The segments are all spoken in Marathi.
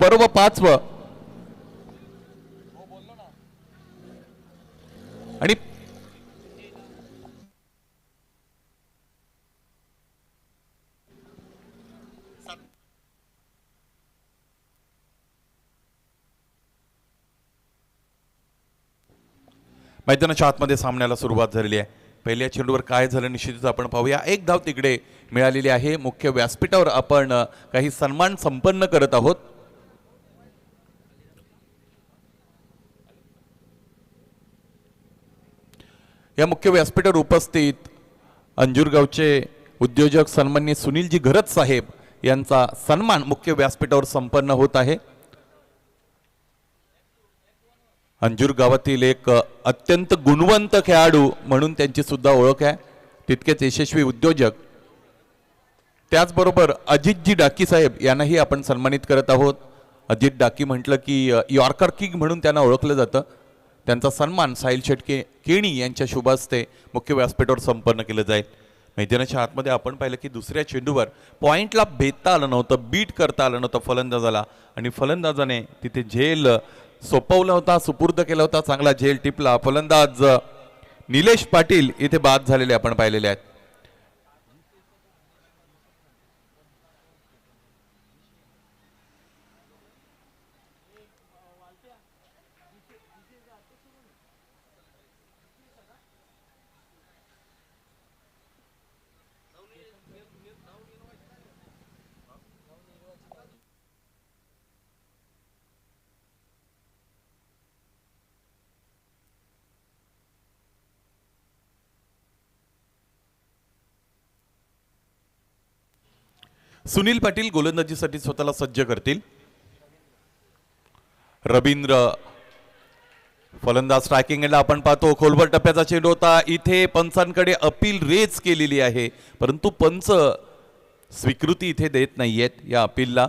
बरोबर 5वं आणि मैदानाच्या आतमध्ये सामन्याला सुरुवात झालेली आहे. पहिल्या चेंडूवर काय झालं निश्चितच आपण पाहूया. एक धाव तिकडे मिळालेली आहे. मुख्य व्यासपीठावर आपण काही सन्मान संपन्न करत आहोत. या मुख्य व्यासपीठावर उपस्थित अंजूर गावचे उद्योजक सन्माननीय सुनीलजी घरत साहेब यांचा सन्मान मुख्य व्यासपीठावर संपन्न होत आहे. अंजूर गावातील एक अत्यंत गुणवंत खेळाडू म्हणून त्यांची सुद्धा ओळख आहे. तितकेच यशस्वी उद्योजक. त्याचबरोबर अजितजी डाकी साहेब यांनाही आपण सन्मानित करत आहोत. अजित डाकी म्हटलं की यॉर्कर किंग म्हणून त्यांना ओळखलं जातं. त्यांचा सन्मान साहिल शेटके केणी यांच्या शुभ हस्ते मुख्य व्यासपीठावर संपन्न केलं जाईल. मैदानाच्या आतमध्ये आपण पाहिलं की दुसऱ्या चेंडूवर पॉइंटला भेदता आलं नव्हतं, बीट करता आलं नव्हतं फलंदाजाला आणि फलंदाजाने तिथे झेल सोपवला होता, सुपूर्द केला होता. चांगला झेल टिपला. फलंदाज निलेश पाटील इथे बाद झालेले आपण पाहिलेले आहेत. सुनील पाटील गोलंदाजीसाठी स्वतःला सज्ज करतील. रवींद्र फलंदाज स्ट्रायकिंग एंडला आपण पाहतो. खोलवर टप्प्याचा चेंडू होता. इथे पंचांकडे अपील रेज केलेली आहे, परंतु पंच स्वीकृती इथे देत नाहीयेत या अपीलला.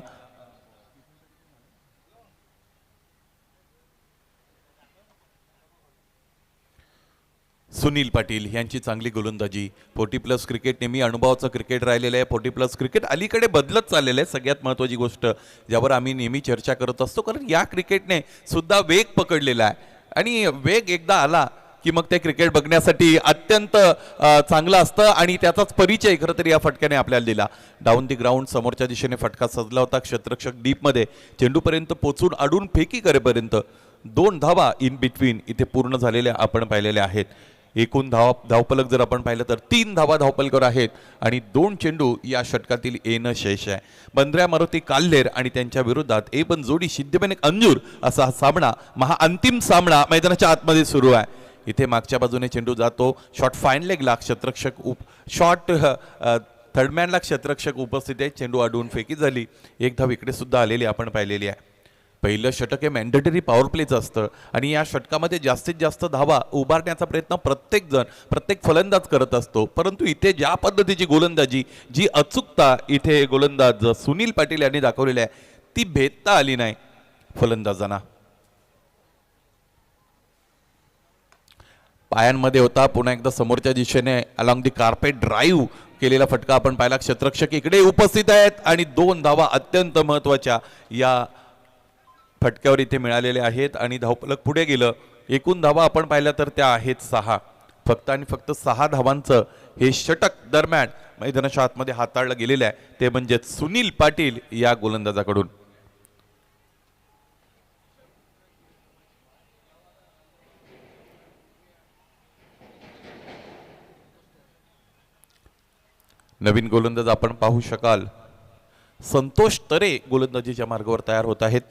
सुनील पाटील यांची चांगली गोलंदाजी. 40+ क्रिकेट नेहमी अनुभवाचं क्रिकेट राहिलेलं आहे. 40+ क्रिकेट अलीकडे बदलत चाललेलं आहे. सगळ्यात महत्त्वाची गोष्ट ज्यावर आम्ही नेहमी चर्चा करत असतो, कारण या क्रिकेटने सुद्धा वेग पकडलेला आहे आणि वेग एकदा आला की मग ते क्रिकेट बघण्यासाठी अत्यंत चांगलं असतं आणि त्याचाच परिचय खरं तर या फटक्याने आपल्याला दिला. डाऊन दी ग्राउंड समोरच्या दिशेने फटका सजला होता. क्षेत्ररक्षक डीपमध्ये चेंडूपर्यंत पोचून अडून फेकी करेपर्यंत 2 धावा इन बिटवीन इथे पूर्ण झालेल्या आपण पाहिलेल्या आहेत. एकूण धावफलक जर आपण पाहिलं तर 3 धावा धावफलकावर आहेत आणि 2 चेंडू या षटकातील येणं शेष आहे. बंद्र्या मारुती काल्हेर आणि त्यांच्या विरोधात पण जोडी सिद्धबेनक अंजूर असा हा सामना, महाअंतिम सामना मैदानाच्या आतमध्ये सुरू आहे. इथे मागच्या बाजूने चेंडू जातो. शॉर्ट फाईन लेगला क्षेत्ररक्षक शॉर्ट थर्डमॅनला क्षेत्ररक्षक उपस्थित आहे. चेंडू अडवून फेकी झाली. एक धाव इकडे सुद्धा आलेली आपण पाहिलेली आहे. पहिलं षटक हे मॅन्डेटरी पॉवर प्लेचं असतं आणि या षटकामध्ये जास्तीत जास्त धावा उभारण्याचा प्रयत्न प्रत्येक फलंदाज करत असतो, परंतु इथे ज्या पद्धतीची गोलंदाजी, जी अचूकता इथे गोलंदाज सुनील पाटील यांनी दाखवलेली आहे ती भेदता आली नाही फलंदाजांना. पायांमध्ये होता. पुन्हा एकदा समोरच्या दिशेने अलॉंग दी कार्पेट ड्राईव्ह केलेला फटका आपण पाहिला. क्षेत्ररक्षक इकडे उपस्थित आहेत आणि 2 धावा अत्यंत महत्त्वाच्या या फटक्यावर इथे मिळालेले आहेत आणि धावफलक पुढे गेलं. एकूण धावा आपण पाहिल्या तर त्या आहेत 6. फक्त आणि फक्त 6 धावांचं हे षटक दरम्यान मैदानाच्या आतमध्ये हाताळलं गेलेलं आहे, ते म्हणजे सुनील पाटील या गोलंदाजाकडून. नवीन गोलंदाज आपण पाहू शकाल. संतोष तरे गोलंदाजीच्या मार्गावर तयार होत आहेत.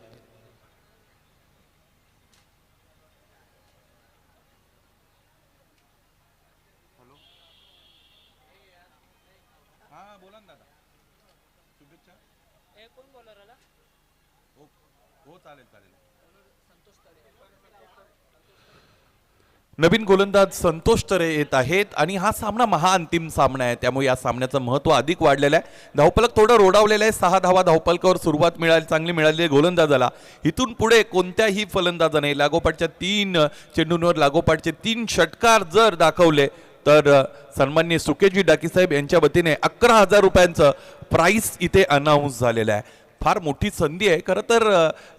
नवीन गोलंदाज संतोष तरे येत आहेत आणि हा सामना महाअंतिम सामना आहे, त्यामुळे या सामन्याचं महत्त्व अधिक वाढलेलं आहे. धावफलक थोडं रोडावलेलं आहे. 6 धावा धावफलकावर सुरुवात चांगली मिळाली आहे गोलंदाजाला. इथून पुढे कोणत्याही फलंदाजाने लागोपाठच्या 3 चेंडूंवर लागोपाठचे 3 षटकार जर दाखवले तर सन्माननीय सुकेजी डाकी साहेब यांच्या वतीने 11,000 रुपयांचं प्राइस इथे अनाऊन्स झालेलं आहे. फार मोठी संधी आहे. खरं तर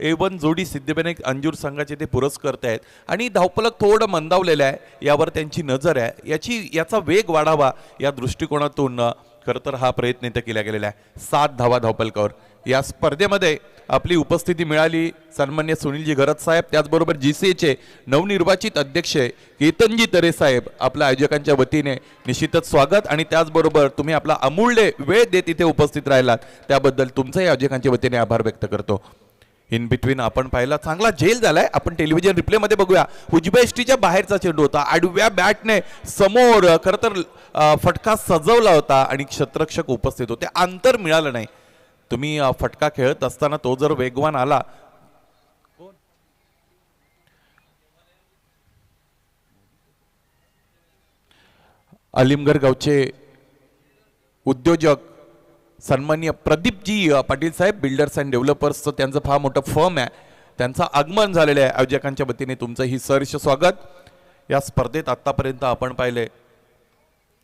A1 जोडी सिद्धिविनायक अंजूर संघाचे ते पुरस्कर्ते आहेत आणि धावपलक थोडं मंदावलेलं आहे, यावर त्यांची नजर आहे. याचा वेग वाढावा या दृष्टिकोनातून खरं तर हा प्रयत्न इथं केला गेलेला आहे. 7 धावा धावपलकावर. या स्पर्धेमध्ये आपली उपस्थिती मिळाली सन्मान्य सुनीलजी घरत साहेब, त्याचबरोबर GCAचे नवनिर्वाचित अध्यक्ष केतनजी तरे साहेब, आपल्या आयोजकांच्या वतीने निश्चितच स्वागत. आणि त्याचबरोबर तुम्ही आपला अमूल्य वेळ देत इथे उपस्थित राहिलात त्याबद्दल तुमच्याही आयोजकांच्या वतीने आभार व्यक्त करतो. इन बिटवीन आपण पाहिला चांगला झेल झालाय. आपण टेलिव्हिजन रिप्लेमध्ये बघूया. उजव्या एसटीच्या बाहेरचा चेंडू होता, आडव्या बॅटने समोर खरं तर फटका सजवला होता आणि क्षेत्ररक्षक उपस्थित होते. अंतर मिळालं नाही. तुम्ही फटका खेळत असताना तो जर वेगवान आला, अलिमगड गावचे उद्योजक सन्माननीय प्रदीपजी पाटील साहेब, बिल्डर्स अँड डेव्हलपर्सचं त्यांचं फार मोठं फर्म आहे, त्यांचं आगमन झालेलं आहे. आयोजकांच्या वतीने तुमचं ही सहर्ष स्वागत. या स्पर्धेत आतापर्यंत आपण पाहिले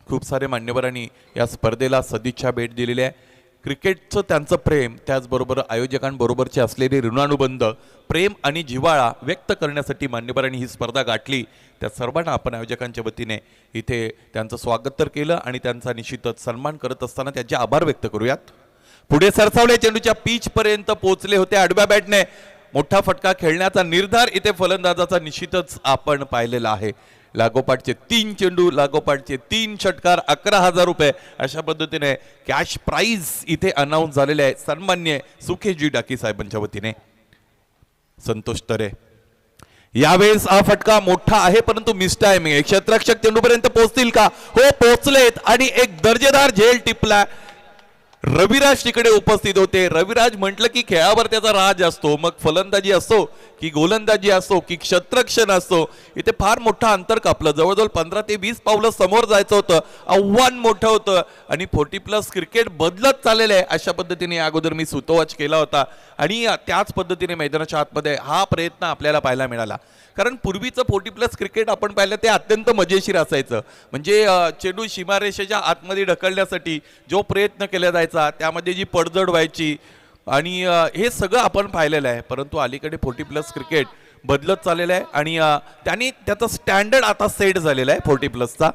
खूप सारे मान्यवरांनी या स्पर्धेला सदिच्छा भेट दिलेली आहे. क्रिकेटचं त्यांचं प्रेम, त्याचबरोबर आयोजकांबरोबरचे असलेले ऋणानुबंध, प्रेम आणि जिव्हाळा व्यक्त करण्यासाठी मान्यवरांनी ही स्पर्धा गाठली. त्या सर्वांना आपण आयोजकांच्या वतीने इथे त्यांचं स्वागत तर केलं आणि त्यांचा निश्चितच सन्मान करत असताना त्यांचे आभार व्यक्त करूयात. पुढे सरसावले चेंडूच्या पिच पर्यंत पोहोचले होते. आडव्या बॅटने मोठा फटका खेळण्याचा निर्धार इथे फलंदाजाचा निश्चितच आपण पाहिलेला आहे. लागोपाठचे 3 चेंडू, लागोपाठचे 3 षटकार, 11,000 रुपये अशा पद्धतीने कॅश प्राइज इथे अनाऊन्स झालेले आहे सन्मान्य सुखेशजी डाकी साहेबांच्या वतीने. संतोष तरे, यावेळेस हा फटका मोठा आहे परंतु मिस टायमिंग. क्षेत्ररक्षक चेंडूपर्यंत पोहोचतील का? हो, पोहोचलेत आणि एक दर्जेदार झेल टिपला. रविराज तिकडे उपस्थित होते. रविराज म्हटलं की खेळावर त्याचा राज असतो, मग फलंदाजी असो की गोलंदाजी असो की क्षेत्ररक्षण असो, इथे फार मोठं अंतर कापलं. जवळजवळ 15 ते 20 पावलं समोर जायचं होतं. आव्हान मोठं होतं आणि 40+ क्रिकेट बदलत चाललेलं आहे अशा पद्धतीने अगोदर मी सुतोवाच केला होता आणि त्याच पद्धतीने मैदानाच्या आतमध्ये हा प्रयत्न आपल्याला पाहायला मिळाला. कारण पूर्वीचं 40+ क्रिकेट आपण पाहिलं ते अत्यंत मजेशीर असायचं. म्हणजे चेंडू सीमारेषेच्या आतमध्ये ढकलण्यासाठी जो प्रयत्न केला जायचा त्यामध्ये जी पडझड व्हायची आणि हे सगळं आपण पाहिलेलं आहे. परंतु अलीकडे 40+ क्रिकेट बदलत चाललेलं आहे आणि त्यांनी त्याचा स्टँडर्ड आता सेट झालेला आहे 40+चा.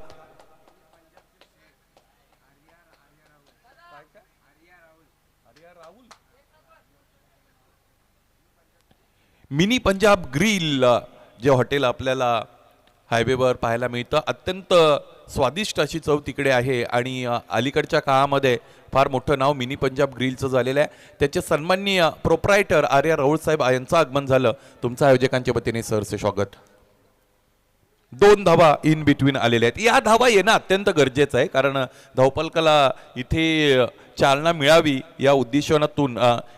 मिनी पंजाब ग्रिल जे हॉटेल आपल्याला हायवेवर पाहायला मिळतं, अत्यंत स्वादिष्ट अशी चव तिकडे आहे आणि अलीकडच्या काळामध्ये फार मोठं नाव मिनी पंजाब ग्रिलचं झालेलं आहे. त्याचे सन्माननीय प्रोप्रायटर आर्या राहुल साहेब यांचं आगमन झालं. तुमच्या आयोजकांच्या वतीने सरसे स्वागत. 2 धावा इन बिटवीन आलेल्या आहेत. या धावा येणं अत्यंत गरजेचं आहे कारण धावपलकाला इथे चालना मिळावी या उद्देशातून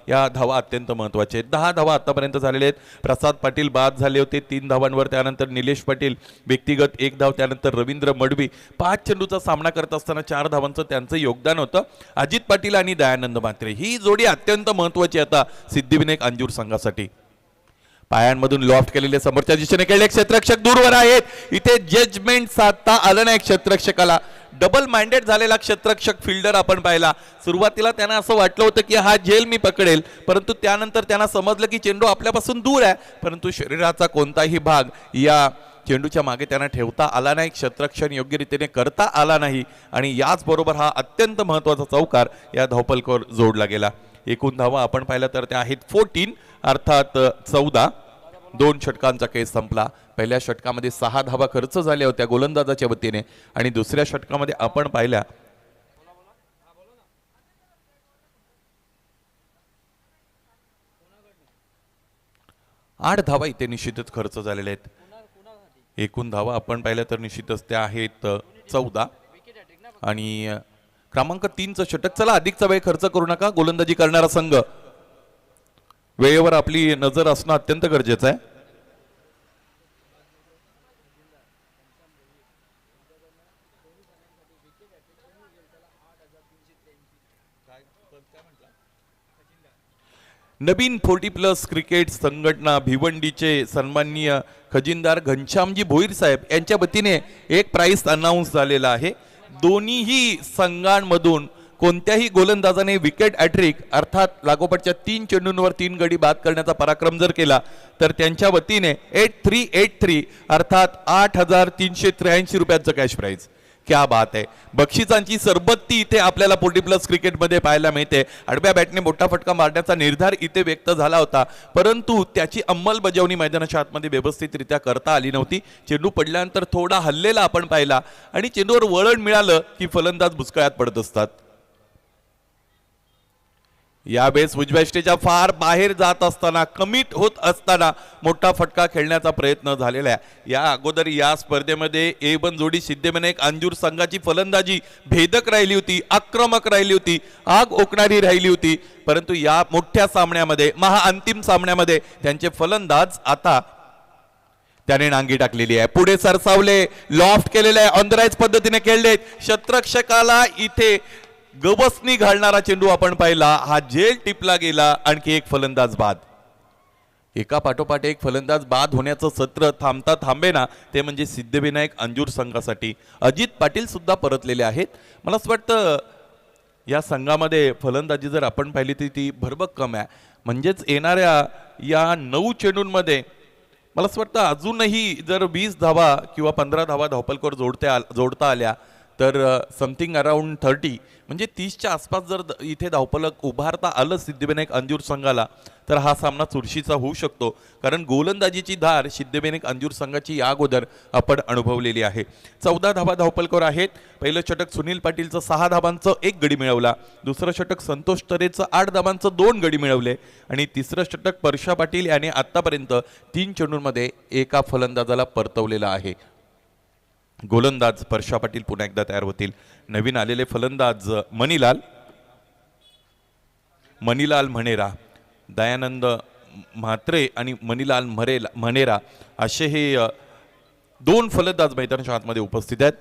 या धावा अत्यंत महत्त्वाच्या आहेत. 10 धावा आतापर्यंत झालेल्या आहेत. प्रसाद पाटील बाद झाले होते 3 धावांवर, त्यानंतर निलेश पाटील व्यक्तिगत 1 धाव, त्यानंतर रवींद्र मडवी 5 चेंडूचा सामना करत असताना 4 धावांचं त्यांचं योगदान होतं. अजित पाटील आणि दयानंद म्हात्रे ही जोडी अत्यंत महत्त्वाची आता सिद्धिविनायक अंजूर संघासाठी. पायांमधून लॉफ्ट केलेले समोरच्या दिशेने खेळले क्षेत्ररक्षक दूरवर आहेत. इथे जजमेंट साधता आलं नाही क्षेत्ररक्षकाला. डबल माइंडेड झालेला क्षेत्ररक्षक फिल्डर आपण पाहिला. सुरुवातीला त्यांना असं वाटलं होतं की हा झेल मी पकडेल, परंतु त्यानंतर त्यांना समजलं की चेंडू आपल्यापासून दूर आहे, परंतु शरीराचा कोणताही भाग या चेंडूच्या मागे त्यांना ठेवता आला नाही, क्षेत्ररक्षण योग्य रीतीने करता आला नाही आणि याच बरोबर हा अत्यंत महत्त्वाचा चौकार या धावपलकावर जोडला गेला. एकूण धावा आपण पाहिलं तर त्या आहेत 14 अर्थात 14. 2 षटकांचा केस संपला. पहिल्या षटकामध्ये 6 धावा खर्च झाल्या होत्या गोलंदाजाच्या वतीने आणि दुसऱ्या षटकामध्ये आपण पाहिल्या 8 धावा इथे निश्चितच खर्च झालेल्या आहेत. एकूण धावा आपण पाहिल्या तर निश्चितच त्या आहेत 14 आणि क्रमांक 3चं षटक. चला अधिकचा वेळ खर्च करू नका. गोलंदाजी करणारा संघ वेळेवर आपली नजर असणं अत्यंत गरजेचं आहे. नवीन 40+ क्रिकेट संघटना भिवंडीचे सन्माननीय खजिनदार घनश्यामजी भोईर साहेब यांच्या वतीने एक प्राइस अनाऊन्स झालेला आहे. दोन्हीही संघांमधून कोणत्याही गोलंदाजाने विकेट हॅट्रिक अर्थात लागोपाठच्या 3 चेंडूंवर 3 गडी बाद करण्याचा पराक्रम जर केला तर त्यांच्या वतीने 8383 अर्थात 8383 रुपयांचं कॅश प्राइज. क्या बात आहे. बक्षिसांची सरबत्ती इथे आपल्याला 40 प्लस क्रिकेटमध्ये पाहायला मिळते. आडव्या बॅटने मोठा फटका मारण्याचा निर्धार इथे व्यक्त झाला होता, परंतु त्याची अंमलबजावणी मैदानाच्या आतमध्ये व्यवस्थितरित्या करता आली नव्हती. चेंडू पडल्यानंतर थोडा हल्लेला आपण पाहिला आणि चेंडूवर वळण मिळालं की फलंदाज बुचकळ्यात पडत असतात. यावेळेस उजव्या स्टेजच्या फार बाहेर जात असताना कमिट होत असताना मोठा फटका खेळण्याचा प्रयत्न झालेला आहे. या अगोदर या स्पर्धेमध्ये A1 जोडी सिद्धिविनायक अंजूर संघाची फलंदाजी भेदक राहिली होती, आक्रमक राहिली होती, आग ओकणारी राहिली होती, परंतु या मोठ्या सामन्यामध्ये महाअंतिम सामन्यामध्ये त्यांचे फलंदाज आता त्याने नांगी टाकलेली आहे. पुढे सरसावले, लॉफ्ट केलेले आहे, ऑन द राईज पद्धतीने खेळलेत. शतरक्षकाला इथे गवसनी घालणारा चेंडू आपण पाहिला, हा झेल टिपला गेला. आणखी एक फलंदाज बाद. एका पाठोपाठ एक फलंदाज बाद होण्याचं सत्र थांबता थांबेना ते म्हणजे सिद्धिविनायक अंजूर संघासाठी. अजित पाटील सुद्धा परतलेले आहेत. मला असं वाटतं या संघामध्ये फलंदाजी जर आपण पाहिली तर ती भरभक्कम आहे. म्हणजेच येणाऱ्या या 9 चेंडूंमध्ये मला असं वाटतं अजूनही जर 20 धावा किंवा 15 धावा धावपलकर जोडता आल्या तर समथिंग अराउंड 30 म्हणजे 30च्या आसपास जर इथे धावपलक उभारता आलं सिद्धिविनायक अंजूर संघाला तर हा सामना चुरशीचा होऊ शकतो. कारण गोलंदाजीची धार सिद्धिविनायक अंजूर संघाची या अगोदर आपण अनुभवलेली आहे. 14 धावा धावपलकर आहेत. पहिलं षटक सुनील पाटीलचं 6 धावांचं 1 गडी मिळवला. दुसरं षटक संतोष तरेचं 8 धावांचं 2 गडी मिळवले आणि तिसरं षटक परशा पाटील याने आतापर्यंत 3 चेंडूंमध्ये एका फलंदाजाला परतवलेलं आहे. गोलंदाज परशा पाटील पुन्हा एकदा तयार होतील. नवीन आलेले फलंदाज मणिलाल म्हणेरा, दयानंद म्हात्रे आणि मणिलाल म्हणेरा असे हे 2 फलंदाज मैदानाच्या आतमध्ये उपस्थित आहेत.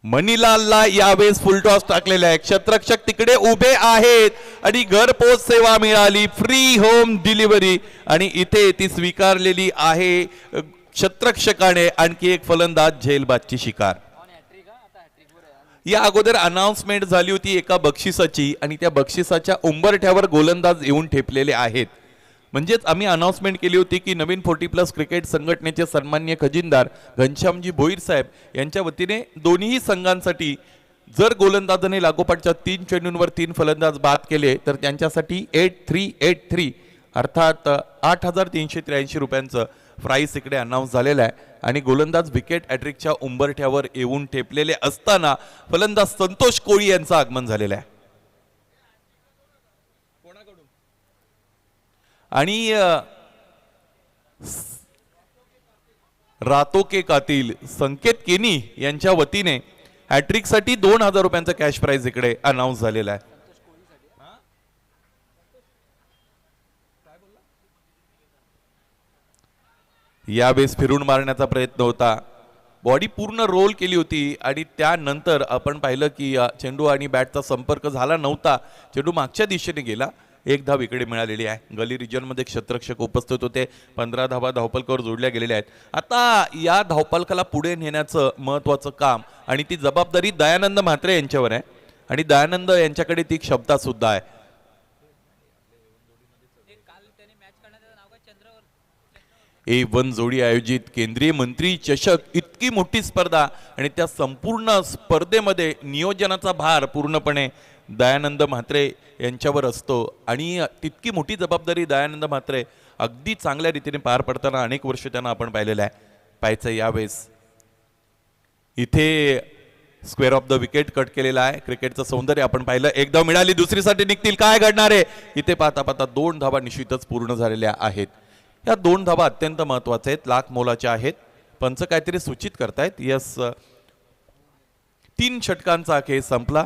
मणिलालला यावेळेस फुल टॉस टाकलेला आहे. क्षेत्ररक्षक तिकडे उभे आहेत आणि घरपोच सेवा मिळाली, फ्री होम डिलिव्हरी आणि इथे ती स्वीकारलेली आहे क्षेत्ररक्षकाने. आणखी एक फलंदाज झेलबादची शिकार. या अगोदर अनाउन्समेंट झाली होती एका बक्षिसाची आणि त्या बक्षिसाच्या उंबरठ्यावर गोलंदाज येऊन ठेपलेले आहेत. म्हणजेच आम्ही अनाउन्समेंट केली होती की नवीन 40 प्लस क्रिकेट संघटनेचे सन्माननीय खजिनदार घनश्यामजी भोईर साहेब यांच्या वतीने दोन्ही संघांसाठी जर गोलंदाजाने लागोपाठच्या 3 चेंडूंवर 3 फलंदाज बाद केले तर त्यांच्यासाठी 8383 अर्थात 8383 रुपयांचं प्राइस इकडे अनाऊन्स झालेला आहे. आणि गोलंदाज विकेट हॅट्रिकच्या उंबरठ्यावर येऊन ठेपलेले असताना फलंदाज संतोष कोळी यांचं आगमन झालेलं आहे. आणि रातो के कातील संकेत केनी यांच्या वतीने हॅट्रिकसाठी 2000 रुपयांचा कॅश प्राइज इकडे अनाऊन्स झालेला आहे. यावेळेस फिरून मारण्याचा प्रयत्न होता, बॉडी पूर्ण रोल केली होती आणि त्यानंतर आपण पाहिलं की चेंडू आणि बॅटचा संपर्क झाला नव्हता. चेंडू मागच्या दिशेने गेला. 1 धाव इकडे मिळालेली आहे. गली रिजनमध्ये क्षेत्ररक्षक उपस्थित होते. 15 धावा धावपलकावर जोडल्या गेलेल्या आहेत. आता या धावपलकाला पुढे नेण्याचं महत्त्वाचं काम आणि ती जबाबदारी दयानंद म्हात्रे यांच्यावर आहे आणि दयानंद यांच्याकडे ती क्षमता सुद्धा आहे. A1 जोडी आयोजित केंद्रीय मंत्री चषक इतकी मोठी स्पर्धा आणि त्या संपूर्ण स्पर्धेमध्ये नियोजनाचा भार पूर्णपणे दयानंद म्हात्रे यांच्यावर असतो आणि तितकी मोठी जबाबदारी दयानंद म्हात्रे अगदी चांगल्या रीतीने पार पडताना अनेक वर्ष त्यांना आपण पाहिलेलं आहे. पाहायचं यावेळेस इथे square of the wicket cut केलेला आहे. क्रिकेटचं सौंदर्य आपण पाहिलं. 1 धाव मिळाली, दुसरीसाठी निघतील, काय घडणार आहे. इथे पाहता पाहता 2 धावा निश्चितच पूर्ण झालेल्या आहेत. या 2 धावा अत्यंत महत्वाच्या आहेत, लाख मोलाच्या आहेत. पंच काहीतरी सूचित करतायत. यस, 3 षटकांचा खेळ संपला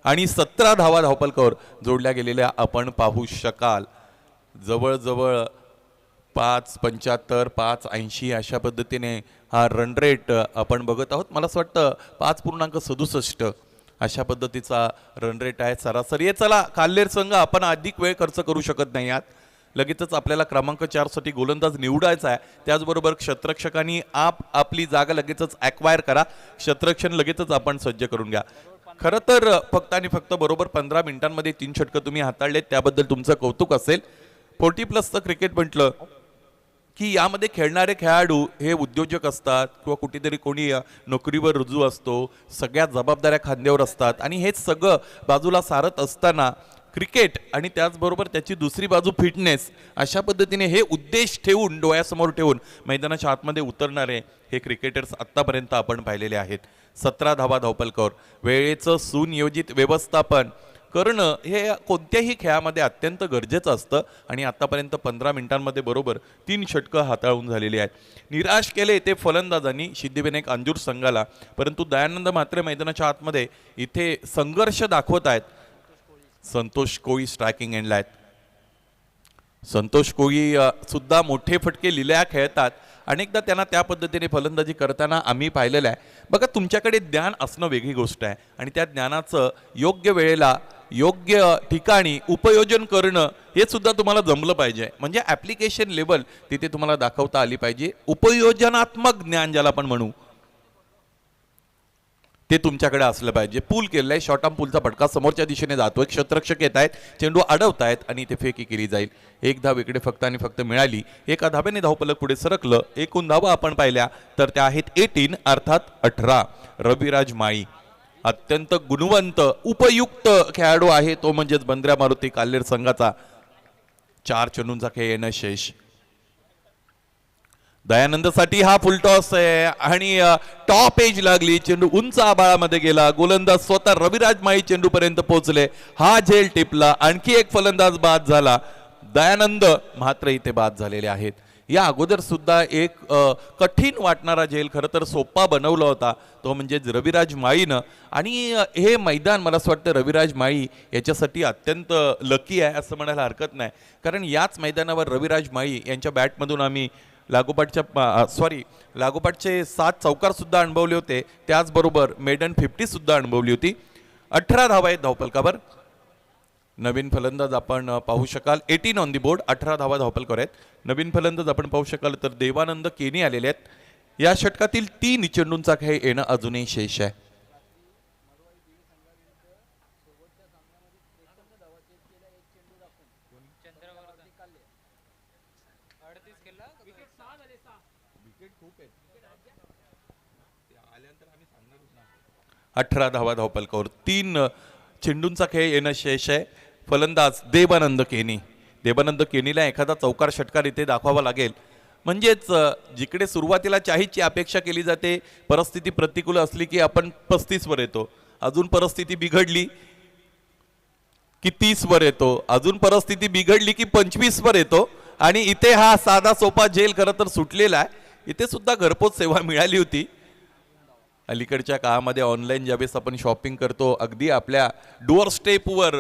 आणि 17 धावा धावपलकावर जोडल्या गेलेल्या आपण पाहू शकाल. जवळजवळ 5.75 5.80 अशा पद्धतीने हा रन रेट आपण बघत आहोत. मला असं वाटतं 5.67 अशा पद्धतीचा रन रेट आहे सरासरी. चला, काल्हेर संघ आपण अधिक वेळ खर्च करू शकत नाही आहात. लगेचच आपल्याला क्रमांक 4 साठी गोलंदाज निवडायचा आहे. त्याचबरोबर क्षेत्ररक्षकांनी आपली जागा लगेचच ॲक्वायर करा. क्षेत्ररक्षण लगेचच आपण सज्ज करून घ्या. खरं तर फक्त आणि फक्त बरोबर 15 मिनिटांमध्ये 3 षटकं तुम्ही हाताळलेत, त्याबद्दल तुमचं कौतुक असेल. 40+ क्रिकेट म्हटलं की यामध्ये खेळणारे खेळाडू हे उद्योजक असतात किंवा कुठेतरी कोणी नोकरीवर रुजू असतो, सगळ्या जबाबदाऱ्या खांद्यावर असतात आणि हेच सगळं बाजूला सारत असताना क्रिकेट आणि त्याचबरोबर त्याची दुसरी बाजू फिटनेस, अशा पद्धतीने हे उद्देश ठेवून डोळ्यासमोर ठेवून मैदानाच्या आतमध्ये उतरणारे हे क्रिकेटर्स आत्तापर्यंत आपण पाहिलेले आहेत. 17 धावा धावपलकर, वेळेचं सुनियोजित व्यवस्थापन करणं हे कोणत्याही खेळामध्ये अत्यंत गरजेचं असतं आणि आत्तापर्यंत 15 मिनिटांमध्ये बरोबर 3 षटकं हाताळून झालेली आहेत. निराश केले ते फलंदाजांनी सिद्धिविनायक अंजूर संघाला, परंतु दयानंद मात्र मैदानाच्या आतमध्ये इथे संघर्ष दाखवत आहेत. संतोष कोळी स्ट्रायकिंग एंडला आहेत. संतोष कोळी सुद्धा मोठे फटके लिलया खेळतात. अनेकदा त्यांना त्या पद्धतीने फलंदाजी करताना आम्ही पाहिलेलं आहे. बघा, तुमच्याकडे ज्ञान असणं वेगळी गोष्ट आहे आणि त्या ज्ञानाचं योग्य वेळेला योग्य ठिकाणी उपयोजन करणं हे सुद्धा तुम्हाला जमलं पाहिजे. म्हणजे ॲप्लिकेशन लेवल तिथे तुम्हाला दाखवता आली पाहिजे. उपयोजनात्मक ज्ञान ज्याला आपण म्हणू ते तुमच्याकडे असलं पाहिजे. पूल केलेलं आहे, शॉर्ट आर्म पूलचा फटका समोरच्या दिशेने जातोय, क्षेत्ररक्षक येत आहेत, चेंडू अडवतायत आणि ते फेकी केली जाईल. एक धाव इकडे फक्त आणि फक्त मिळाली. एका धाब्याने धावपलक पुढे सरकलं. एकूण धावा आपण पाहिल्या तर त्या आहेत 18 अर्थात 18. रविराज माळी अत्यंत गुणवंत उपयुक्त खेळाडू आहे तो, म्हणजेच बंद्र्या मारुती काल्हेर संघाचा. 4 चेंडूंचा खेळ येणं शेष. दयानंदसाठी हा फुलटॉस आहे आणि टॉप एज लागली, चेंडू उंच आबाळामध्ये गेला. गोलंदाज स्वतः रविराज माळी चेंडू पर्यंत पोहोचले. हा झेल टिपला. आणखी एक फलंदाज बाद झाला. दयानंद मात्र इथे बाद झालेले आहेत. या अगोदर सुद्धा एक कठीण वाटणारा झेल खरं तर सोपा बनवला होता, तो म्हणजे रविराज माळीनं. आणि हे मैदान मला असं वाटतं रविराज माळी याच्यासाठी अत्यंत लकी आहे असं म्हणायला हरकत नाही. कारण याच मैदानावर रविराज माळी यांच्या बॅटमधून आम्ही लागोपाठचे 7 चौकार सुद्धा अनुभवले होते. त्याचबरोबर मेडन 50 सुद्धा अनुभवली होती. 18 धावा आहेत धावपलकावर. नवीन फलंदाज आपण पाहू शकाल. 18 ऑन दी बोर्ड. 18 धावा धावपलकर आहेत. नवीन फलंदाज आपण पाहू शकाल तर देवानंद केनी आलेले आहेत. या षटकातील 3 चेंडूंचा खेळ येणं अजूनही शेष आहे. अठरा धावा धावपलकावर 3 चेंडूंचा खेळ येणं शेष आहे. फलंदाज देवानंद केनी. देवानंद केनीला एखादा चौकार षटकार इथे दाखवावा लागेल. म्हणजेच जिकडे सुरुवातीला 40ची अपेक्षा केली जाते, परिस्थिती प्रतिकूल असली की आपण 35 वर येतो. अजून परिस्थिती बिघडली की 30 वर येतो. अजून परिस्थिती बिघडली की 25 वर येतो. आणि इथे हा साधा सोपा झेल खरं तर सुटलेला आहे. इथे सुद्धा घरपोच सेवा मिळाली होती. अलीकडच्या काळामध्ये ऑनलाईन ज्यावेळेस आपण शॉपिंग करतो, अगदी आपल्या डोअर स्टेपवर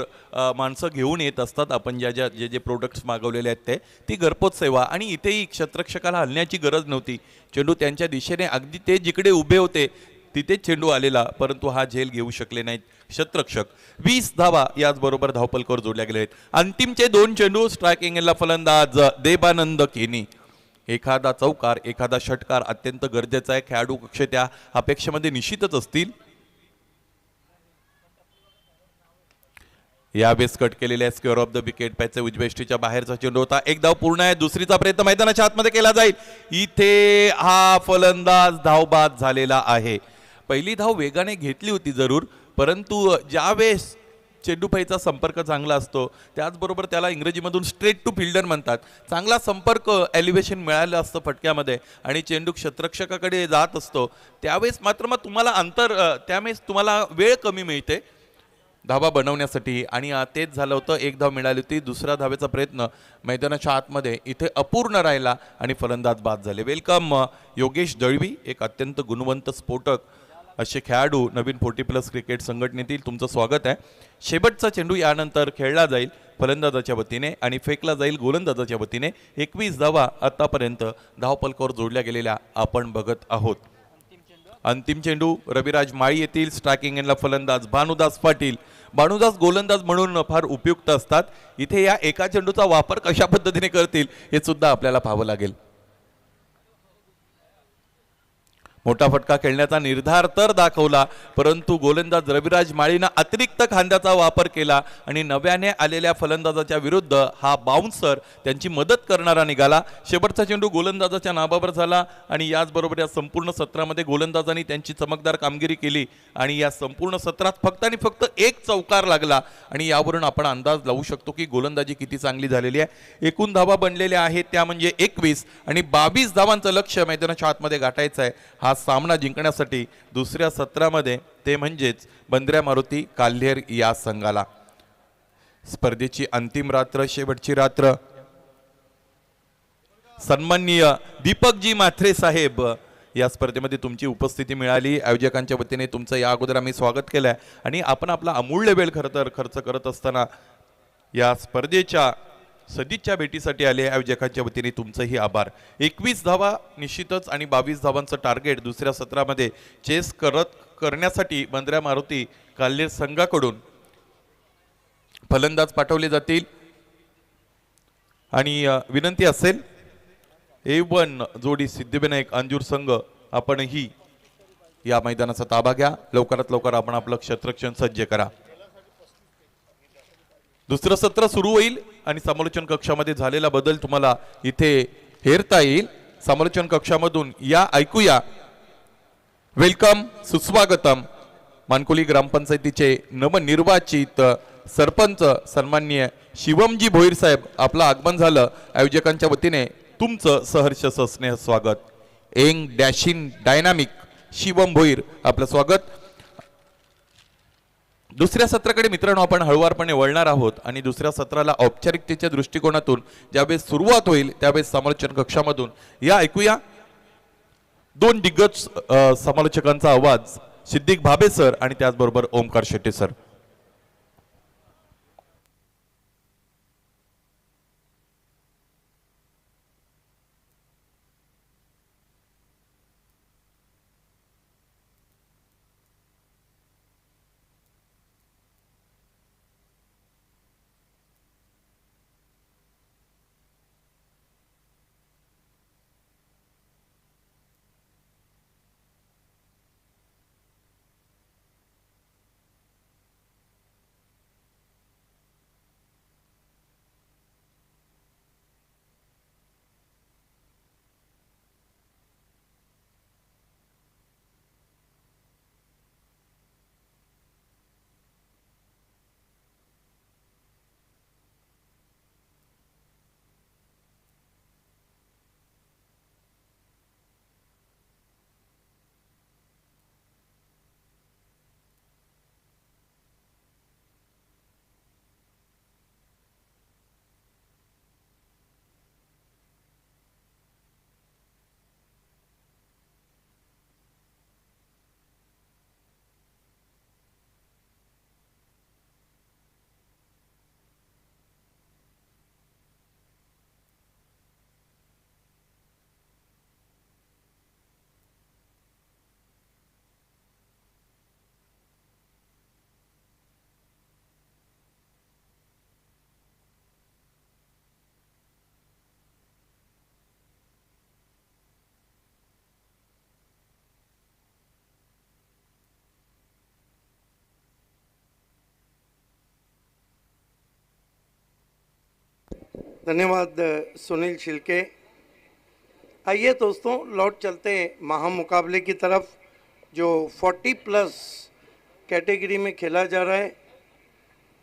माणसं घेऊन येत असतात आपण जे प्रोडक्ट्स मागवलेले आहेत ती घरपोच सेवा. आणि इथेही क्षेत्ररक्षकाला हलण्याची गरज नव्हती. चेंडू त्यांच्या दिशेने अगदी ते जिकडे उभे होते तिथे चेंडू आलेला, परंतु हा झेल घेऊ शकले नाहीत क्षेत्ररक्षक. 20 धावा याचबरोबर धावपलकावर जोडल्या गेल्या आहेत. अंतिमचे 2 चेंडू स्ट्रायकिंगला फलंदाज देवानंद केनी. एखादा चौकार एखादा षटकार अत्यंत गरजेचा आहे. खेळाडू कक्ष त्या अपेक्षेमध्ये निश्चितच असतील. यावेळेस कट केलेल्या स्क्वेअर ऑफ द विकेट पॅचच्या उजव्या बाहेरचा चेंडू होता. एक धाव पूर्ण आहे. दुसरीचा प्रयत्न मैदानाच्या आतमध्ये केला जाईल. इथे हा फलंदाज धावबाद झालेला आहे. पहिली धाव वेगाने घेतली होती जरूर, परंतु ज्यावेळेस चेंडूपैचा संपर्क चांगला असतो, त्याचबरोबर त्याला इंग्रजीमधून स्ट्रेट टू फिल्डर म्हणतात, चांगला संपर्क एलिव्हेशन मिळालं असतं फटक्यामध्ये आणि चेंडू क्षेत्ररक्षकाकडे जात असतो, त्यावेळेस मात्र मग तुम्हाला त्यावेळेस तुम्हाला वेळ कमी मिळते धावा बनवण्यासाठी. आणि तेच झालं होतं. एक धाव मिळाली होती. दुसऱ्या धावेचा प्रयत्न मैदानाच्या आतमध्ये इथे अपूर्ण राहिला आणि फलंदाज बाद झाले. वेलकम योगेश दळवी, एक अत्यंत गुणवंत स्फोटक असे खेळाडू नवीन 40+ क्रिकेट संघटनेतील तुमचं स्वागत आहे. शेवटचा चेंडू यानंतर खेळला जाईल फलंदाजाच्या वतीने आणि फेकला जाईल गोलंदाजाच्या वतीने. 21 धावा आतापर्यंत धावपलकावर जोडल्या गेलेल्या आपण बघत आहोत. अंतिम चेंडू रविराज माळी येतील. स्ट्रायकिंग एंडला फलंदाज भानुदास पाटील. बाणूदास गोलंदाज म्हणून फार उपयुक्त असतात. इथे या एका चेंडूचा वापर कशा पद्धतीने करतील हे सुद्धा आपल्याला पाहावं लागेल. मोठा फटका खेळण्याचा निर्धार तर दाखवला, परंतु गोलंदाज रविराज माळीनं अतिरिक्त खांद्याचा वापर केला आणि नव्याने आलेल्या फलंदाजाच्या विरुद्ध हा बाउन्सर त्यांची मदत करणारा निघाला. शेवटचा चेंडू गोलंदाजाच्या नाबावर झाला आणि याचबरोबर या संपूर्ण सत्रामध्ये गोलंदाजांनी त्यांची चमकदार कामगिरी केली आणि या संपूर्ण सत्रात फक्त आणि फक्त एक चौकार लागला आणि यावरून आपण अंदाज लावू शकतो की गोलंदाजी किती चांगली झालेली आहे. एकूण धावा बनलेल्या आहेत त्या म्हणजे 21 आणि 22 धावांचं लक्ष्य मैदानाच्या आतमध्ये गाठायचं आहे हा सामना जिंकण्यासाठी दुसऱ्या सत्रामध्ये, ते म्हणजेच बंद्र्या मारुती काल्हेर या संघाला. स्पर्धेची अंतिम रात्र, शेवटची रात्र. सन्माननीय दीपकजी म्हात्रे साहेब या स्पर्धेमध्ये तुमची उपस्थिती मिळाली. आयोजकांच्या वतीने तुमचं या अगोदर आम्ही स्वागत केलंय आणि आपण आपला अमूल्य वेळ खर्च करत असताना या स्पर्धेच्या सदिच्छा भेटीसाठी आले. आयोजकांच्या वतीने तुमचंही आभार. 21 धावा निश्चितच आणि 22 धावांचं टार्गेट दुसऱ्या सत्रामध्ये चेस करण्यासाठी बंद्र्या मारुती काल्हेर संघाकडून फलंदाज पाठवले जातील आणि विनंती असेल A1 जोडी सिद्धिविनायक अंजूर संघ आपणही या मैदानाचा ताबा घ्या. लवकरात लवकर आपण आपलं क्षेत्ररक्षण सज्ज करा. दुसरं सत्र सुरू होईल आणि समालोचन कक्षामध्ये झालेला बदल तुम्हाला इथे हेरता येईल. समालोचन कक्षामधून या ऐकूया. वेलकम, सुस्वागतम. मानकोली ग्रामपंचायतीचे नवनिर्वाचित सरपंच सन्माननीय शिवमजी भोईर साहेब आपलं आगमन झालं. आयोजकांच्या वतीने तुमचं सहर्ष स्नेह स्वागत. एंग डॅशिंग डायनामिक शिवम भोईर आपलं स्वागत. दुसऱ्या सत्राकडे मित्रांनो आपण हळूवारपणे वळणार आहोत आणि दुसऱ्या सत्राला औपचारिकतेच्या दृष्टिकोनातून ज्यावेळेस सुरुवात होईल त्यावेळेस समालोचन कक्षामधून या ऐकूया 2 दिग्गज समालोचकांचा आवाज. सिद्दीक भाबे सर आणि त्याचबरोबर ओमकार शेट्टे सर. धन्यवाद सुनील छिलके। आइए दोस्तों लौट चलते हैं महामुकाबले की तरफ जो 40+ कैटेगरी में खेला जा रहा है।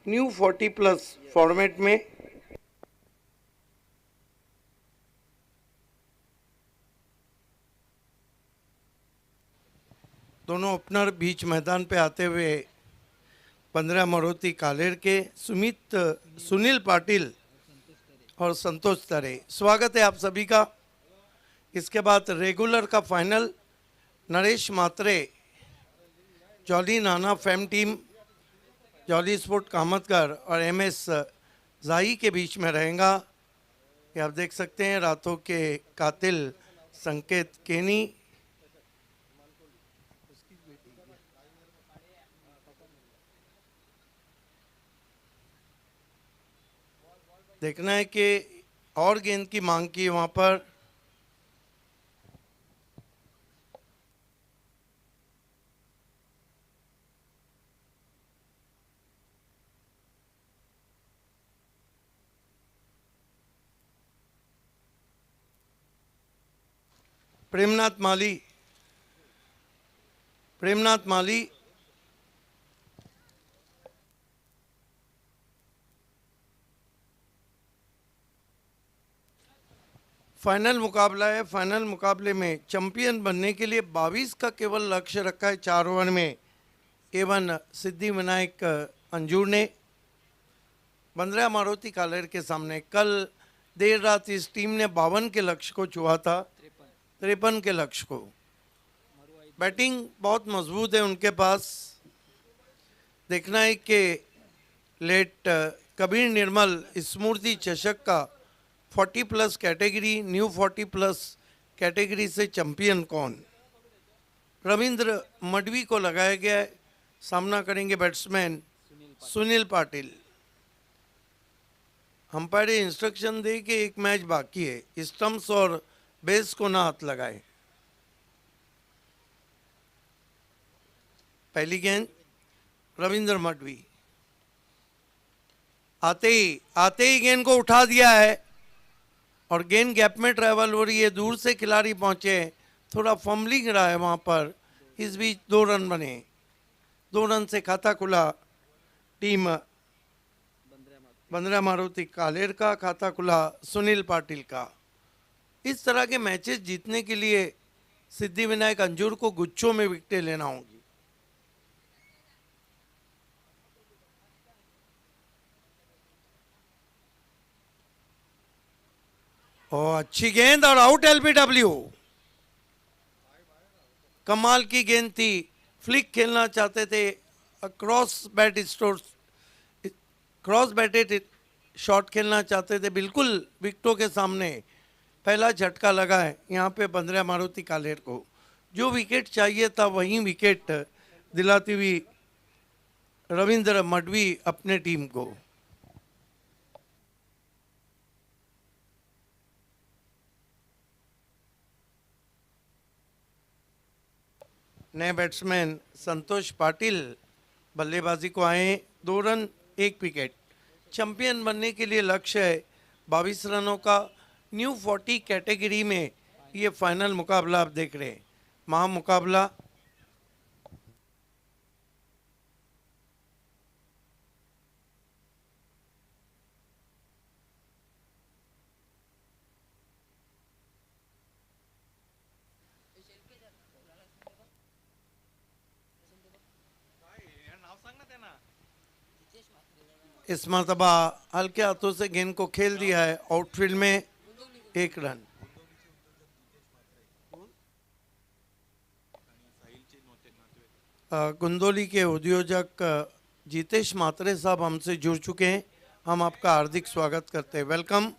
न्यू 40+ फॉर्मेट में दोनों ओपनर बीच मैदान पे आते हुए 15 मारुति कालेर के सुनील पाटिल और संतोष तरे, स्वागत है आप सभी का। इसके बाद रेगुलर का फाइनल नरेश मात्रे जॉली नाना Faim team jolly sport Kamatgar और MS जाई के बीच में रहेगा। ये आप देख सकते हैं रातों के कातिल संकेत केनी देखना है कि और गेंद की मांग की वहां पर। प्रेमनाथ माली, प्रेमनाथ माली फाइनल मुकाबला है। फाइनल मुकाबले में चैंपियन बनने के लिए 22 का केवल लक्ष्य रखा है 4 ओवर में। केवल सिद्धि विनायक अंजूर ने 15 मारुति कालेर के सामने। कल देर रात इस टीम ने 52 के लक्ष्य को छुआ था, 53 के लक्ष्य को। बैटिंग बहुत मजबूत है उनके पास। देखना है कि लेट कबीर निर्मल स्मृति चषक का 40+ कैटेगरी, न्यू 40+ कैटेगरी से चैंपियन कौन। रविंद्र मडवी को लगाया गया है। सामना करेंगे batsman Sunil Patil. Umpire instruction दे कि एक मैच बाकी है, स्टंप्स और बेस को ना हाथ लगाए। पहली गेंद रविंद्र मडवी, आते ही गेंद को उठा दिया है और गेंद गैप में ट्रैवल हो रही है। दूर से खिलाड़ी पहुंचे, थोड़ा फंबलिंग रहा है वहां पर। इस बीच 2 रन बने, 2 रन से खाता खुला टीम 15 मारुति कालेर का, खाता खुला सुनील पाटिल का। इस तरह के मैचेस जीतने के लिए सिद्धि विनायक अंजूर को गुच्छों में विकेटें लेना होंगी। और अच्छी गेंद और आउट एलबीडब्ल्यू। कमाल की गेंद थी। फ्लिक खेलना चाहते थे, क्रॉस बैटेड शॉट खेलना चाहते थे, बिल्कुल विकेटों के सामने। पहला झटका लगा है यहाँ पे 15 मारुति कालेर को। जो विकेट चाहिए था वही विकेट दिलाती हुई रविंद्र मडवी अपने टीम को। नए बैट्समैन संतोष पाटिल बल्लेबाजी को आए। 2 रन 1 विकेट। चैंपियन बनने के लिए लक्ष्य है 22 रनों का। न्यू 40 कैटेगरी में ये फाइनल मुकाबला आप देख रहे हैं, महा मुकाबला। इस मरतबा हल्के हाथों से गेंद को खेल दिया है आउटफील्ड में। 1 रन। गुंदोली के उद्योजक जीतेश मात्रे साहब हमसे जुड़ चुके हैं। हम आपका हार्दिक स्वागत करते हैं, वेलकम।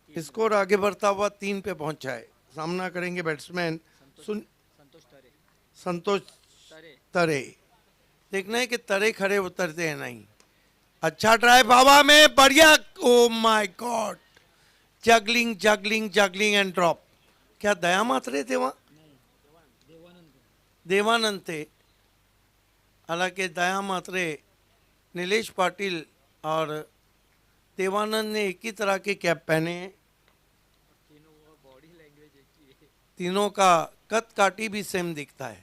स्कोर आगे बढ़ता हुआ 3 पे पहुंचा है। सामना करेंगे बैट्समैन संतोष तरे। देखना है कि तरे खड़े उतरते हैं नहीं। अच्छा ड्राइव हवा में, बढ़िया। Oh my God, juggling juggling juggling end drop. क्या दया मात्रे थे वहां? देवानंद थे। हालांकि दया मात्रे, नीलेश पाटिल और देवानंद ने एक ही तरह के कैप पहने हैं। तीनों का कद काठी भी सेम दिखता है।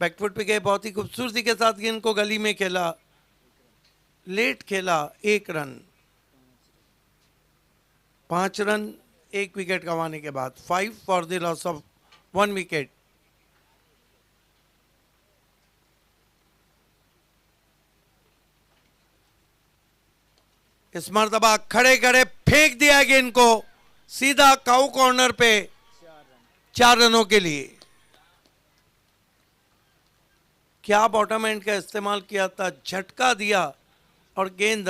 बैकफुट पे गए, बहुत ही खूबसूरती के साथ गेंद को गली में खेला, लेट खेला। 1 रन। 5 रन 1 विकेट गंवाने के बाद। 5 for the loss of 1 wicket. इस मरतबा खड़े खड़े फेंक दिया गेंद को सीधा काउ कॉर्नर पे। 4 रनों के लिए। क्या बॉटम एंड का इस्तेमाल किया था, झटका दिया और गेंद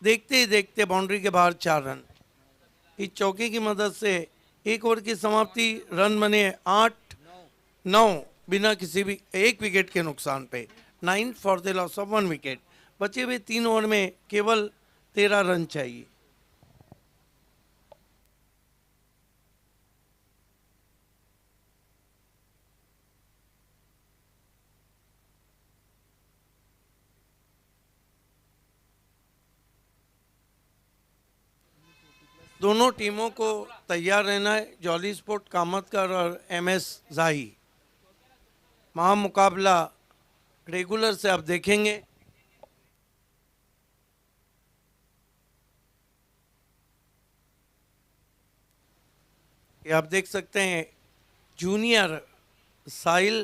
देखते ही देखते बाउंड्री के बाहर। 4 रन। इस चौके की मदद से 1 ओवर की समाप्ति। रन बने 8-9 बिना किसी भी 1 विकेट के नुकसान पे। 9 for the loss of 1 wicket. बचे हुए 3 ओवर में केवल 13 रन चाहिए। दोनों टीमों को तैयार रहना है। जॉली स्पोर्ट कामतकर और एमएस जाही महामुकाबला रेगुलर से आप देखेंगे। ये आप देख सकते हैं जूनियर साहिल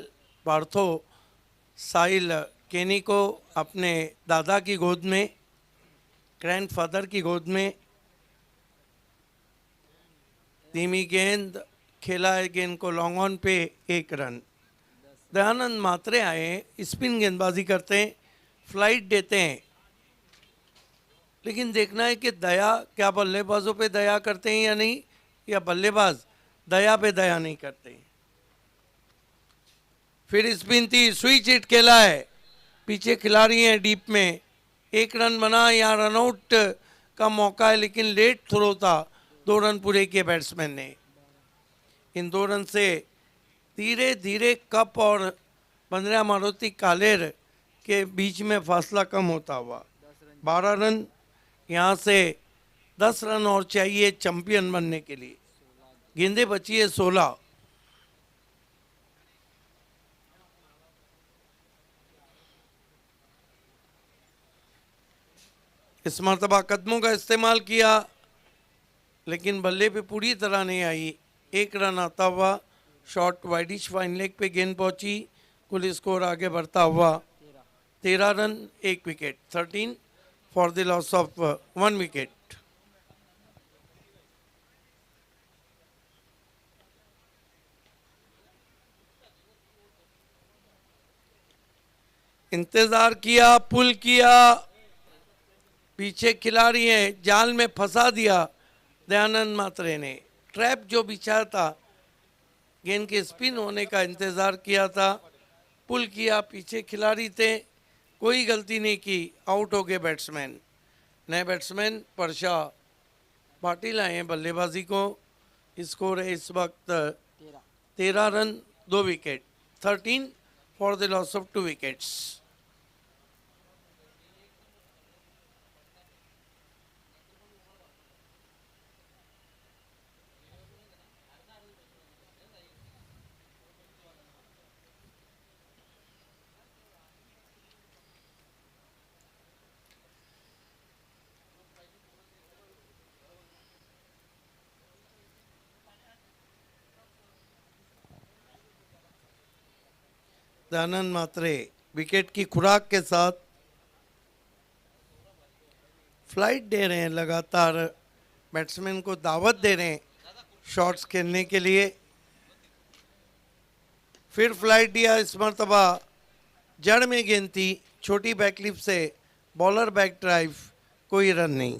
पार्थो साहिल केनी को अपने दादा की गोद में, ग्रैंडफादर की गोद में, धीमी गेंद खेला है, गेंद को लॉन्ग ऑन पे 1 रन। दयानंद मात्रे आए, स्पिन गेंदबाजी करते हैं, फ्लाइट देते हैं, लेकिन देखना है कि दया क्या बल्लेबाजों पे दया करते हैं या नहीं, या बल्लेबाज दया पे दया नहीं करते हैं। फिर स्पिन थी, स्विच हिट खेला है, पीछे खिलाड़ी हैं डीप में, 1 रन बना। यहाँ रनआउट का मौका है लेकिन लेट थ्रो था, 2 रन पूरे किए बैट्समैन ने। इन 2 रन से धीरे धीरे कप और 15 मारुति कालेर के बीच में फासला कम होता हुआ 12 रन। यहाँ से 10 रन और चाहिए चैंपियन बनने के लिए। गेंदें बची है 16। इस मरतबा कदमों का इस्तेमाल किया लेकिन बल्ले पे पूरी तरह नहीं आई। 1 रन आता हुआ शॉट वाइडिश फाइन लेग पे गेंद पहुंची। कुल स्कोर आगे बढ़ता हुआ 13 run 1 wicket, 13 for the loss of 1 wicket. इंतजार किया, पुल किया, पीछे खिलाड़ी हैं, जाल में फंसा दिया दयानंद मात्रे ने। ट्रैप जो बिछाया था, गेंद के स्पिन होने का इंतजार किया था, पुल किया, पीछे खिलाड़ी थे, कोई गलती नहीं की, आउट हो गए बैट्समैन। नए बैट्समैन परशा पाटिल आए हैं बल्लेबाजी को। स्कोर है इस वक्त 13 run 2 wicket, 13 for the loss of 2 wickets. Dayanand Matre wicket की खुराक के साथ फ्लाइट दे रहे हैं, लगातार बैट्समैन को दावत दे रहे हैं शॉट्स खेलने के लिए। फिर फ्लाइट दिया, इस मरतबा जड़ में गेंद थी, छोटी बैकलिप से बॉलर बैक ड्राइव, कोई रन नहीं।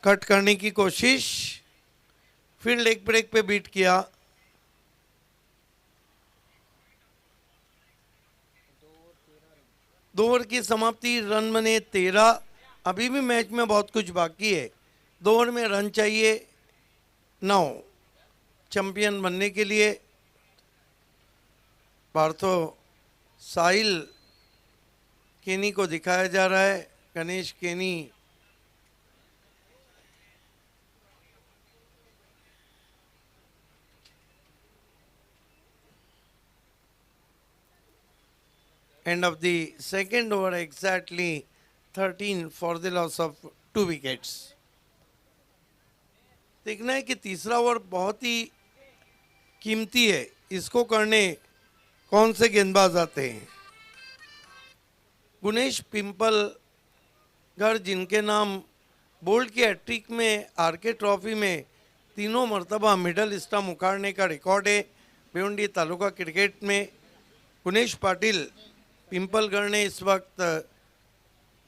कट करने की कोशिश, फिर लेग ब्रेक पे बीट किया। दो ओवर की समाप्ति, रन बने 13। अभी भी मैच में बहुत कुछ बाकी है। 2 ओवर में रन चाहिए 9 चैंपियन बनने के लिए। पार्थो साहिल केनी को दिखाया जा रहा है, गणेश केनी end of the second over, exactly 13 for the loss of 2 wickets। देखना है कि तीसरा ओवर बहुत ही कीमती है, इसको करने कौन से गेंदबाज आते हैं। गुनेश पिंपल घर, जिनके नाम बोल्ट के हैट्रिक में, आरके ट्रॉफी में 3 मरतबा मिडल स्टंप उखाड़ने का रिकॉर्ड है भिवंडी तालुका क्रिकेट में। गुनेश पाटिल पिंपलगढ़ ने इस वक्त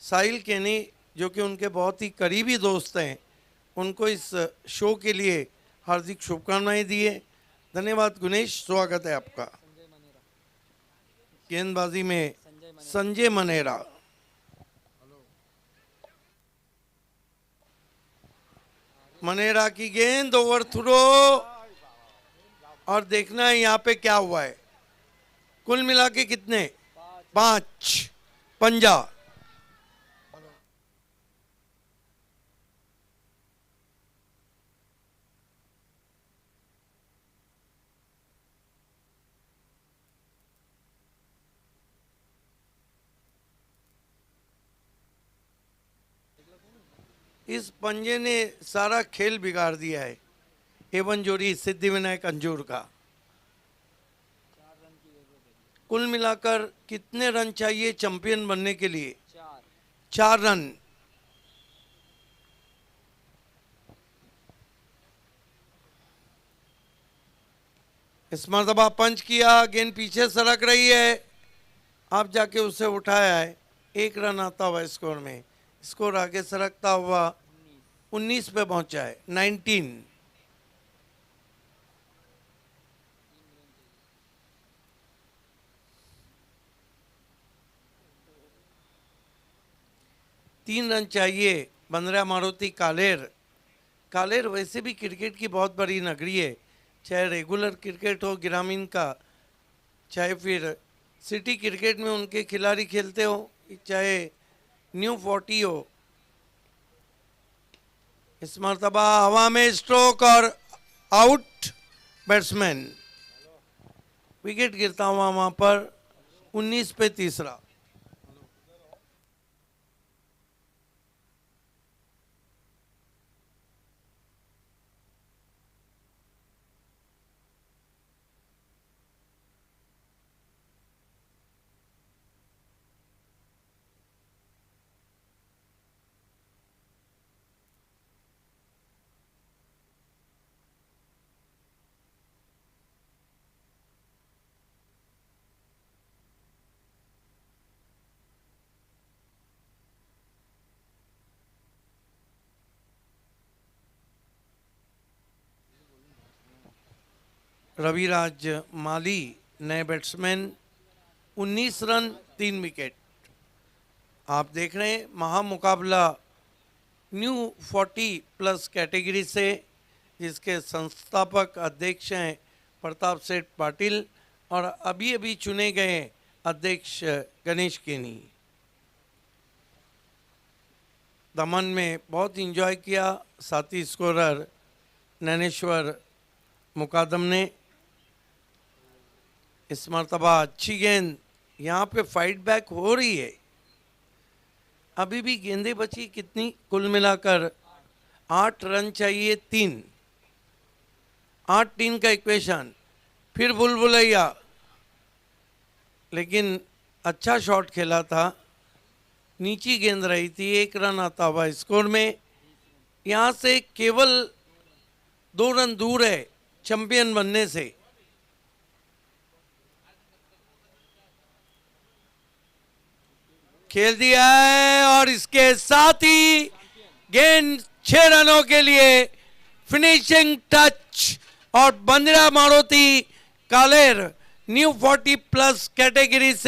साहिल केनी, जो कि उनके बहुत ही करीबी दोस्त हैं, उनको इस शो के लिए हार्दिक शुभकामनाएं दी है। धन्यवाद गुनेश, स्वागत है आपका। गेंदबाजी में संजय मनेरा। मनेरा की गेंद ओवर थ्रो, और देखना है यहाँ पे क्या हुआ है। कुल मिला के कितने? 5 पंजा। इस पंजे ने सारा खेल बिगाड़ दिया है। एवन जोड़ी सिद्धिविनायक अंजूर का। कुल मिलाकर कितने रन चाहिए चैंपियन बनने के लिए? 4 रन। इस मरतबा पंच किया, गेंद पीछे सरक रही है, आप जाके उसे उठाया है। 1 रन आता हुआ स्कोर में। स्कोर आगे सरकता हुआ 19 पे पहुंचा है। 19। तीन रन चाहिए। 15 मारुति कालेर। कालेर वैसे भी क्रिकेट की बहुत बड़ी नगरी है, चाहे रेगुलर क्रिकेट हो ग्रामीण का, चाहे फिर सिटी क्रिकेट में उनके खिलाड़ी खेलते हो, चाहे न्यू 40 हो। इस मरतबा हवा में स्ट्रोक और आउट बैट्समैन। विकेट गिरता हुआ वहां पर 19 पे तीसरा। रविराज माली नए बैट्समैन। 19 run 3 wicket. आप देख रहे हैं महामुकाबला न्यू 40 प्लस कैटेगरी से, जिसके संस्थापक अध्यक्ष हैं प्रताप सेठ पाटिल और अभी अभी चुने गए अध्यक्ष गणेश केनी। दमन में बहुत इंजॉय किया साथी स्कोरर नैनेश्वर मुकादम ने। इस मरतबा अच्छी गेंद, यहाँ पे फाइट बैक हो रही है। अभी भी गेंदें बची कितनी? कुल मिलाकर 8 रन चाहिए। 3 8-3 का इक्वेशन। फिर बुलबुलैया, लेकिन अच्छा शॉट खेला था, नीची गेंद रही थी। 1 रन आता हुआ स्कोर में। यहाँ से केवल 2 रन दूर है चैंपियन बनने से। खेल दिया है और इसके साथ ही गेंद 6 रनों के लिए फिनिशिंग टच। और 15 मारुति कालेर न्यू 40 प्लस कैटेगरी से